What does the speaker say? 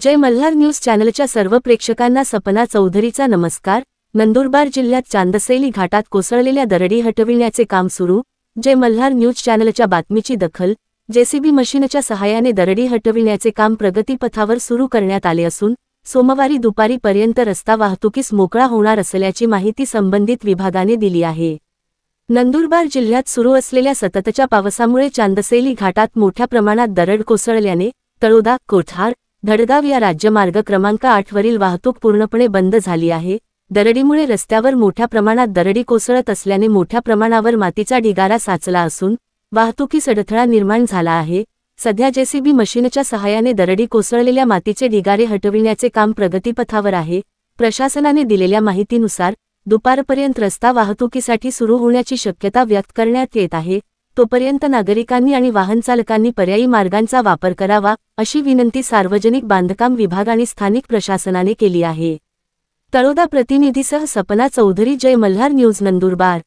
जय Malhar news चॅनलच्या सर्व प्रेक्षकांना सपना चौधरीचा नमस्कार। नंदुरबार जिल्ह्यात चांदसैली घाटात कोसळलेल्या दरडी हटविण्याचे काम सुरू। जय मल्हार न्यूज चॅनलच्या बातमीची दखल। जेसीबी मशीनच्या सहाय्याने दरडी हटविण्याचे काम प्रगतीपथावर सुरू करण्यात आले असून सोमवारी दुपारी पर्यंत रस्ता वाहतुकीस मोकळा होणार असल्याची माहिती संबंधित विभागाने दिली आहे। नंदुरबार जिल्ह्यात सुरू असलेल्या सततच्या पावसामुळे चांदसैली घाटात मोठ्या प्रमाणात दरड कोसळल्याने तळोदा, कोठार, धडगाव या राज्यमार्ग क्रमांक 8 वरील वाहतूक पूर्णपणे बंद झाली आहे। दरडीमुळे रस्त्यावर मोठ्या प्रमाणात दरडी कोसळत असल्याने मोठ्या प्रमाणावर मातीचा ढिगारा साचला असून वाहतुकीस अडथळा निर्माण झाला आहे। सध्या जेसीबी मशीनच्या सहाय्याने दरडी कोसळलेल्या मातीचे ढिगारे हटविण्याचे काम प्रगतीपथावर आहे। प्रशासनाने दिलेल्या माहितीनुसार दुपारपर्यंत रस्ता वाहतुकीसाठी सुरू होण्याची शक्यता व्यक्त करण्यात येत आहे। तोपर्यंत नागरिकांनी आणि वाहन चालकांनी पर्यायी मार्गांचा वापर करावा अशी विनंती सार्वजनिक बांधकाम विभाग आणि स्थानिक प्रशासनाने केली आहे। तळोदा प्रतिनिधीसह सपना चौधरी, जय मल्हार न्यूज, नंदुरबार।